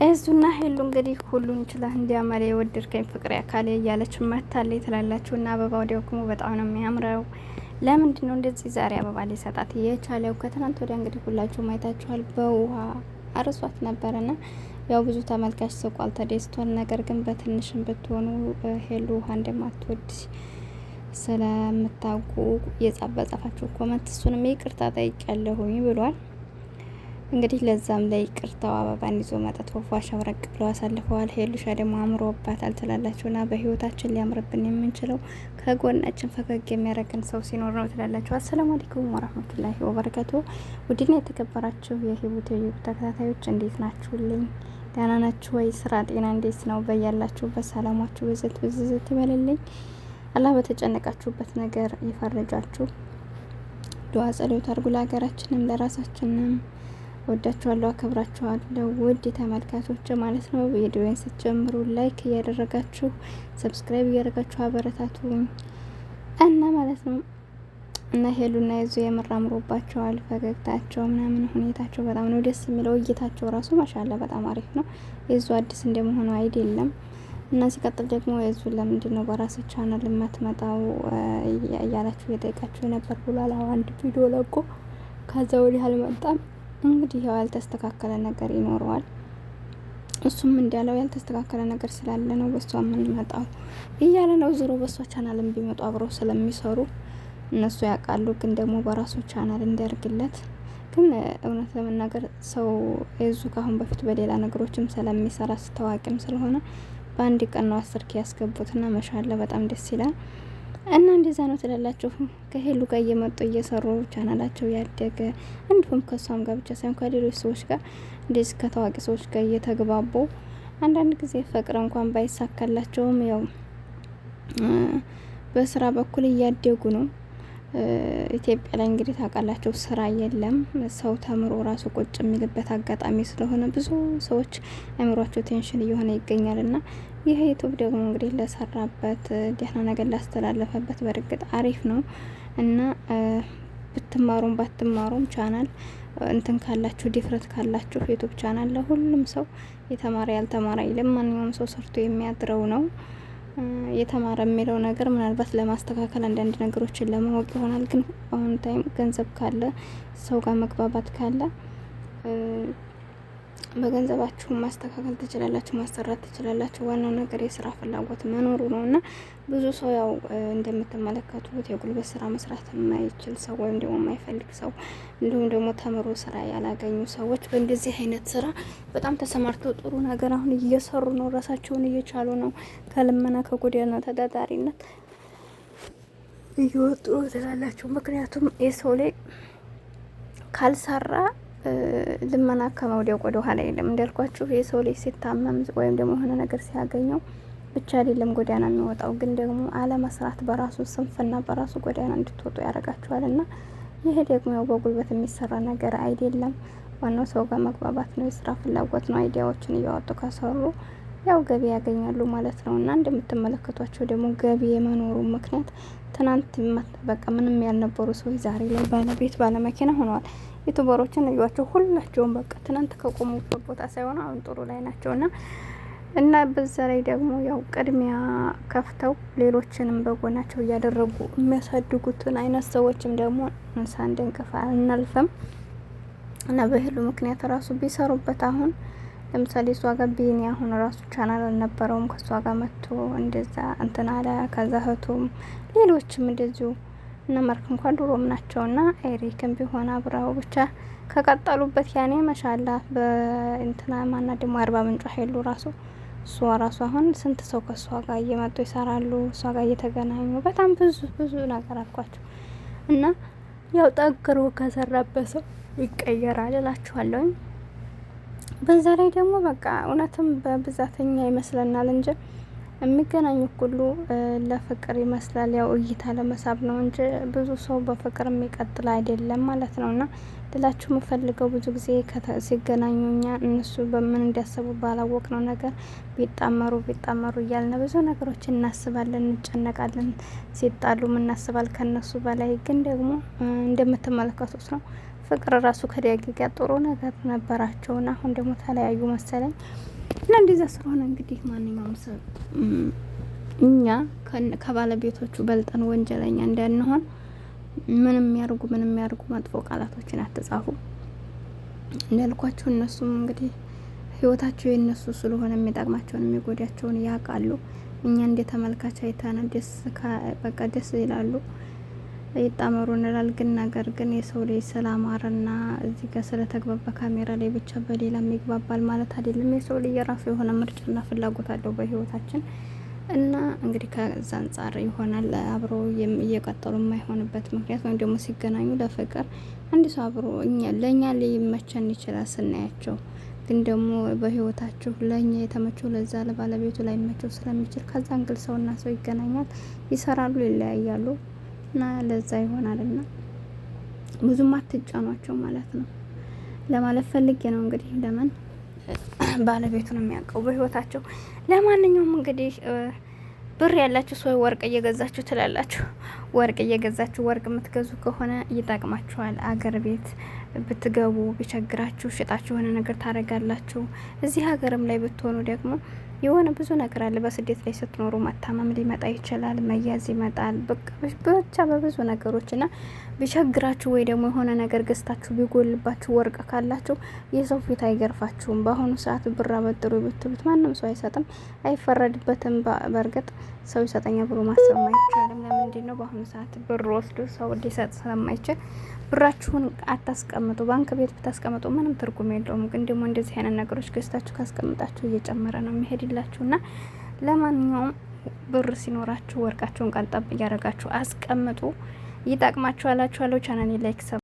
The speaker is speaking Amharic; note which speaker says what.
Speaker 1: እዙና ሄሉ እንግዲህ ሁሉን ችላ እንዲያመረ የወደድከኝ ፍቅሬ አካሌ እያለች መታለች ትላላችሁ። እና አበባው ደግሞ በጣም ነው የሚያምረው። ለምንድን ነው እንደዚህ ዛሬ አበባ ሊሰጣት የቻለው? ከትናንት ወዲያ እንግዲህ ሁላችሁ ማየታችኋል። በውሃ አርሷት ነበርና ያው ብዙ ተመልካች ስቋል፣ ተደስቷል። ነገር ግን በትንሽም ብትሆኑ ሄሉ ውሃ እንደማትወድ ስለምታውቁ የጻፈጻፋችሁ ኮመንት እሱንም ይቅርታ ጠይቄያለሁኝ ብሏል። እንግዲህ ለዛም ላይ ቅርታው አበባን ይዞ መጠጥ ወፏ ሸብረቅ ብለው አሳልፈዋል። ሄሉሻ ደግሞ አምሮባታል ትላላችሁና በህይወታችን ሊያምርብን የምንችለው ከጎናችን ፈገግ የሚያደርገን ሰው ሲኖር ነው ትላላችሁ። አሰላሙ አለይኩም ወራህመቱላሂ ወበረካቱ። ውድና የተከበራችሁ የህይወት ተከታታዮች እንዴት ናችሁልኝ? ደህና ናችሁ ወይ? ስራ ጤና እንዴት ነው? በያላችሁበት ሰላማችሁ ብዝት ይበልልኝ። አላህ በተጨነቃችሁበት ነገር ይፈርጃችሁ። ዱዓ ጸሎት አድርጉ ለሀገራችንም ለራሳችንም። ወዳችኋለሁ፣ አከብራችኋለሁ ውድ ተመልካቾች ማለት ነው። ቪዲዮውን ስትጀምሩ ላይክ እያደረጋችሁ ሰብስክራይብ እያደረጋችሁ አበረታቱኝ እና ማለት ነው። እና ሄሉና የዙ የምራምሮባቸዋል ፈገግታቸው ምናምን ሁኔታቸው በጣም ነው ደስ የሚለው። እይታቸው ራሱ ማሻአላ በጣም አሪፍ ነው። የዙ አዲስ እንደመሆኑ አይደለም። እና ሲቀጥል ደግሞ የዙ ለምንድን ነው በራስ ቻናል የማትመጣው እያላችሁ የጠይቃችሁ ነበር ብሏል። አንድ ቪዲዮ ለቆ ከዛ ወዲህ አልመጣም። እንግዲህ ያው ያልተስተካከለ ነገር ይኖረዋል። እሱም እንዲያለው ያልተስተካከለ ነገር ስላለ ነው በሷ የምንመጣው እያለ ነው። ዞሮ በሷ ቻናልም ቢመጡ አብረው ስለሚሰሩ እነሱ ያውቃሉ። ግን ደግሞ በራሱ ቻናል እንዲያርግለት ግን እውነት ለመናገር ሰው የዙ ካሁን በፊት በሌላ ነገሮችም ስለሚሰራ ታዋቂም ስለሆነ በአንድ ቀን ነው 10K ያስገቡትና መሻለ በጣም ደስ ይላል። እና እንደዛ ነው ትላላችሁ። ከሄሉ ጋር እየመጡ እየሰሩ ቻናላቸው ያደገ እንዲሁም ከሷም ጋር ብቻ ሳይሆን ከሌሎች ሰዎች ጋር እንደዚህ ከታዋቂ ሰዎች ጋር እየተግባቡ አንዳንድ ጊዜ ፍቅር እንኳን ባይሳካላቸውም ያው በስራ በኩል እያደጉ ነው። ኢትዮጵያ ላይ እንግዲህ ታውቃላችሁ ስራ የለም። ሰው ተምሮ ራሱ ቁጭ የሚልበት አጋጣሚ ስለሆነ ብዙ ሰዎች አእምሯቸው ቴንሽን እየሆነ ይገኛልና ይሄ ዩቲዩብ ደግሞ እንግዲህ ለሰራበት ደህና ነገር ላስተላለፈበት በርግጥ አሪፍ ነው እና ብትማሩም ባትማሩም ቻናል እንትን ካላችሁ ዲፍረት ካላችሁ ዩቲዩብ ቻናል ለሁሉም ሰው የተማረ ያልተማረ አይልም። ማንኛውም ሰው ሰርቶ የሚያድረው ነው። የተማረ የሚለው ነገር ምናልባት ለማስተካከል አንዳንድ ነገሮችን ለማወቅ ይሆናል። ግን አሁን ታይም ገንዘብ ካለ ሰው ጋር መግባባት ካለ በገንዘባችሁ ማስተካከል ትችላላችሁ፣ ማሰራት ትችላላችሁ። ዋናው ነገር የስራ ፍላጎት መኖሩ ነው እና ብዙ ሰው ያው እንደምትመለከቱት የጉልበት ስራ መስራት የማይችል ሰው ወይም ደግሞ የማይፈልግ ሰው እንዲሁም ደግሞ ተምሮ ስራ ያላገኙ ሰዎች በእንደዚህ አይነት ስራ በጣም ተሰማርተው ጥሩ ነገር አሁን እየሰሩ ነው። ራሳቸውን እየቻሉ ነው። ከልመና ከጎዳና ተዳዳሪነት እየወጡ ትላላችሁ። ምክንያቱም የሰው ላይ ካልሰራ ልመና ከመውደቅ ወደ ኋላ የለም። እንዳልኳችሁ የሰው ልጅ ሲታመም ወይም ደግሞ የሆነ ነገር ሲያገኘው ብቻ አይደለም ጎዳና የሚወጣው፣ ግን ደግሞ አለመስራት በራሱ ስንፍና በራሱ ጎዳና እንድትወጡ ያደርጋችኋልና ይሄ ደግሞ ያው በጉልበት የሚሰራ ነገር አይደለም። ዋናው ሰው ጋር መግባባት ነው፣ የስራ ፍላጎት ነው። አይዲያዎችን እያወጡ ከሰሩ ያው ገቢ ያገኛሉ ማለት ነው። እና እንደምትመለከቷቸው ደግሞ ገቢ የመኖሩ ምክንያት ትናንት በቃ ምንም ያልነበሩ ሰዎች ዛሬ ላይ ባለቤት ባለመኪና ሆነዋል። ዩቲዩበሮችን እዩዋቸው ሁላቸውም በቃ ትናንት ከቆሙበት ቦታ ሳይሆን አሁን ጥሩ ላይ ናቸውና እና በዛ ላይ ደግሞ ያው ቅድሚያ ከፍተው ሌሎችንም በጎናቸው እያደረጉ የሚያሳድጉትን አይነት ሰዎችም ደግሞ ሳንደንቅፋ እናልፈም እና በሄሉ ምክንያት ራሱ ቢሰሩበት አሁን ለምሳሌ እሷ ጋር ቢኒ አሁን ራሱ ቻናል አልነበረውም። ከሷ ጋር መጥቶ እንደዛ እንትን አለ። ከዛ እህቱም ሌሎችም እንደዚሁ እና ማርክ እንኳን ድሮም ናቸውና ኤሪክም ቢሆን አብረው ብቻ ከቀጠሉበት ያኔ መሻላ በእንትና ማና ደግሞ 40 ምንጭ ሄሉ ራሱ እሷ ራሱ አሁን ስንት ሰው ከሷ ጋር እየመጡ ይሰራሉ። እሷ ጋር እየተገናኙ በጣም ብዙ ነገር አልኳቸው እና ያው ጠንክሮ ከሰራበት ሰው ይቀየራል እላችኋለሁ። በዛ ላይ ደግሞ በቃ እውነትም በብዛተኛ ይመስለናል እንጂ የሚገናኙ ሁሉ ለፍቅር ይመስላል። ያው እይታ ለመሳብ ነው እንጂ ብዙ ሰው በፍቅር የሚቀጥል አይደለም ማለት ነውና ልላችሁ የምፈልገው ብዙ ጊዜ ሲገናኙኛ እነሱ በምን እንዲያስቡ ባላወቅ ነው ነገር ቢጣመሩ እያልን ብዙ ነገሮች እናስባለን፣ እንጨነቃለን። ሲጣሉ እናስባል ከነሱ በላይ ግን ደግሞ እንደምትመለከቱት ነው ፍቅር ራሱ ከዲያጌ ጋር ጥሩ ነገር ነበራቸውና አሁን ደግሞ ተለያዩ መሰለኝ። እና እንደዛ ስለሆነ እንግዲህ ማንኛውም ሰው እኛ ከባለቤቶቹ በልጠን ወንጀለኛ እንዳንሆን ምንም ያርጉ መጥፎ ቃላቶችን አትጻፉ እንዳልኳቸው። እነሱም እንግዲህ ህይወታቸው የነሱ ስለሆነ የሚጠቅማቸውን የሚጎዳቸውን ያውቃሉ። እኛ እንደ ተመልካች አይተን በቃ ደስ ይላሉ ይጣመሩ እንላል። ግን ነገር ግን የሰው ልጅ ስላማረና እዚህ ጋር ስለተግባባ ካሜራ ላይ ብቻ በሌላም ይግባባል ማለት አይደለም። የሰው ልጅ የራሱ የሆነ ምርጫና ፍላጎት አለው በህይወታችን እና እንግዲህ ከዛ አንጻር ይሆናል አብሮ እየቀጠሉ የማይሆንበት ምክንያት ወይም ደግሞ ሲገናኙ ለፍቅር አንድ ሰው አብሮ ለእኛ ሊመቸን ይችላል ስናያቸው፣ ግን ደግሞ በህይወታችሁ ለእኛ የተመቸው ለዛ ለባለቤቱ ላይ መቸው ስለሚችል ከዛ እንግል ሰውና ሰው ይገናኛል፣ ይሰራሉ፣ ይለያያሉ እና ለዛ ይሆናልና ብዙም አትጫኗቸው ማለት ነው ለማለት ፈልጌ ነው። እንግዲህ ለምን ባለቤቱ ነው የሚያውቀው በህይወታቸው። ለማንኛውም እንግዲህ ብር ያላችሁ ሰው ወርቅ እየገዛችሁ ትላላችሁ። ወርቅ እየገዛችሁ ወርቅ የምትገዙ ከሆነ ይጠቅማችኋል። አገር ቤት ብትገቡ ቢቸግራችሁ ሽጣችሁ የሆነ ነገር ታደርጋላችሁ። እዚህ ሀገርም ላይ ብትሆኑ ደግሞ የሆነ ብዙ ነገር አለ። በስደት ላይ ስትኖሩ መታመም ሊመጣ ይችላል፣ መያዝ ይመጣል። ብቻ በብዙ ነገሮች እና ቢቸግራችሁ ወይ ደግሞ የሆነ ነገር ገዝታችሁ ቢጎልባችሁ ወርቅ ካላችሁ የሰው ፊት አይገርፋችሁም። በአሁኑ ሰዓት ብር አበድሩ ብትሉት ማንም ሰው አይሰጥም፣ አይፈረድበትም። በእርግጥ ሰው ይሰጠኛል ብሎ ማሰብ አይቻልም። ለምንድን ነው በአሁኑ ሰዓት ብር ወስዶ ሰው ሊሰጥ ስለማይችል ብራችሁን አታስቀምጡ። ባንክ ቤት ብታስቀምጡ ምንም ትርጉም የለውም። ግን ደግሞ እንደዚህ አይነት ነገሮች ገዝታችሁ ካስቀምጣችሁ እየጨመረ ነው የሚሄድላችሁና ለማንኛውም ብር ሲኖራችሁ ወርቃችሁን ቀልጠብ እያደረጋችሁ አስቀምጡ። ይጠቅማችኋላችኋለሁ። ቻናሌ ላይክ